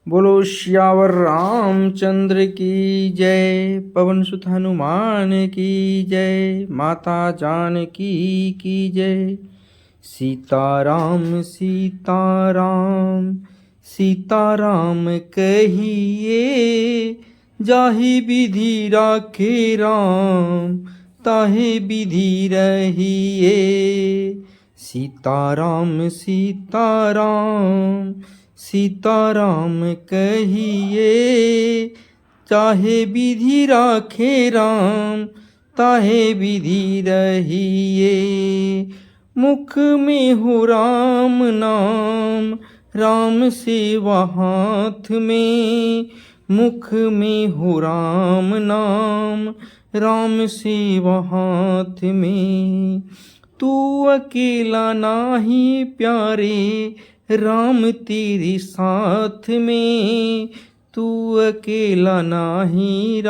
बोलो श्यावर रामचंद्र की जय। पवन सुत हनुमान की जय। माता जानकी की जय। सीताराम सीताराम सीताराम कहिए, जाहि विधि राखे राम ताहि विधि रहिए। सीताराम सीताराम सीताराम कहिए, चाहे विधि राखे राम ताहे विधि रहिए। मुख में हो राम नाम, राम सेवा हाथ में। मुख में हो राम नाम, राम सेवा हाथ में। तू अकेला नाही प्यारे, राम तेरे साथ में। तू अकेला नाही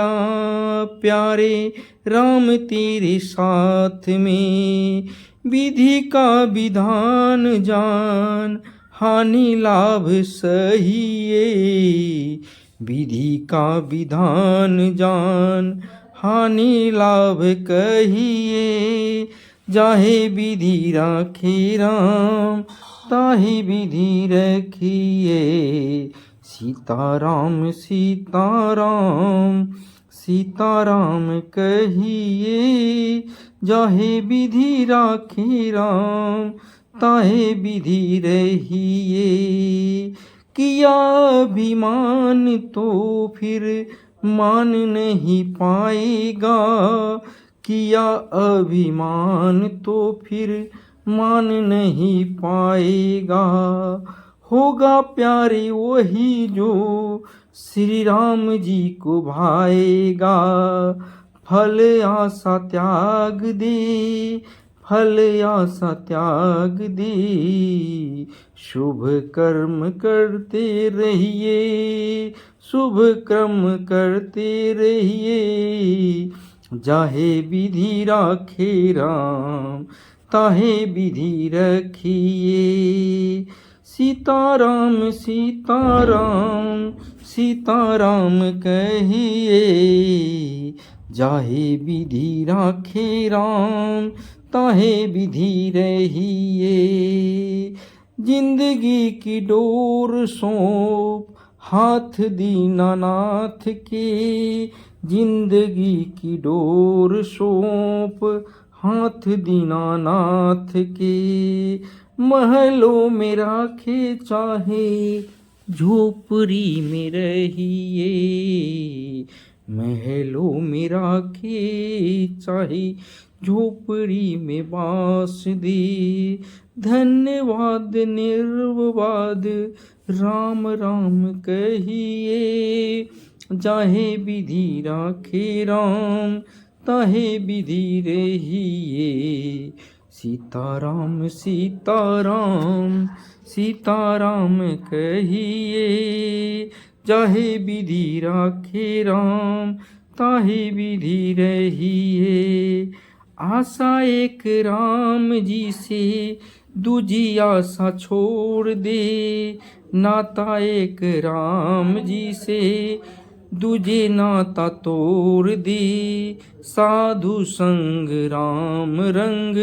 प्यारे, राम तेरे साथ में। विधि का विधान जान, हानि लाभ सहिए। विधि का विधान जान, हानि लाभ कहिए। जाहे विधि राखे राम ताहि विधि रखिए। सीताराम सीताराम सीताराम कहिए, जाहे विधि राखे राम ताहे विधि रहिए। किया अभिमान तो फिर मान नहीं पाएगा। किया अभिमान तो फिर मान नहीं पाएगा। होगा प्यारे वही जो श्री राम जी को भाएगा। फल आशा त्याग दे, फल आशा त्याग दे। शुभ कर्म करते रहिए, शुभ कर्म करते रहिए। जाहे विधि राखे राम ताहे विधि रखिए। सीताराम सीताराम सीताराम कहिए, जाहे विधि राखे राम ताहे विधि रहिए। जिंदगी की डोर सौंप हाथ दीनानाथ के। जिंदगी की डोर सौंप हाथ दीनानाथ के। महलों में राखे चाहे झोपड़ी में रहिए। महलों में राखे चाहे झोपड़ी में बास दे। धन्यवाद निर्वाद राम राम कहिए। जाहे विधि राखे राम ताहे विधि रहिए। सीताराम सीताराम सीताराम कहिए, जाहे विधि राखे राम ताहे विधि रहिए। आशा एक राम जी से दूजी आशा छोड़ दे। नाता एक राम जी से दूजे नाता तोड़ दे। साधु संग राम रंग,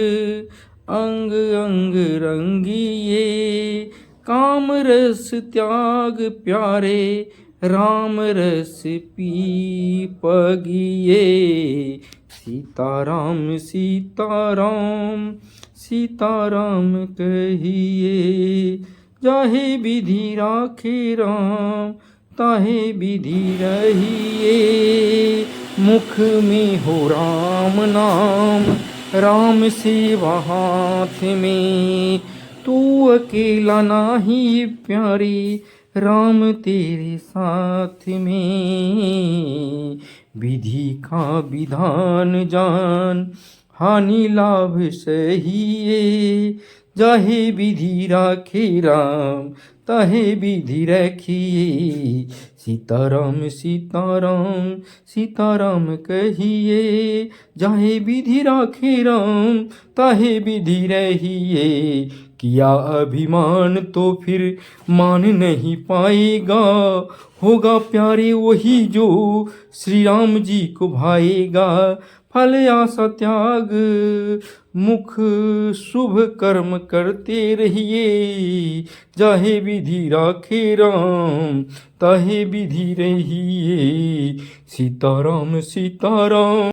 अंग अंग रंगिए। काम रस त्याग प्यारे, राम रस पी पगिए। सीताराम सीताराम सीताराम कहिए, जाहे विधि राखे राम ताहे विधि रहिए। मुख में हो राम नाम, राम सेवा हाथ में। तू अकेला नाही प्यारे, राम तेरे साथ में। विधि का विधान जान, हानि लाभ सहिए। जाहे विधि राखे राम ताहे विधि रखिए। सीताराम सीताराम सीताराम कहिए, जाहे विधि राखे राम ताहे विधि रहिए। किया अभिमान तो फिर मान नहीं पाएगा, होगा प्यारे वही जो श्री राम जी को भाएगा। फल आशा त्याग मुख शुभ कर्म करते रहिए, जाहे विधि राखे राम ताहे विधि रहिए। सीताराम सीताराम।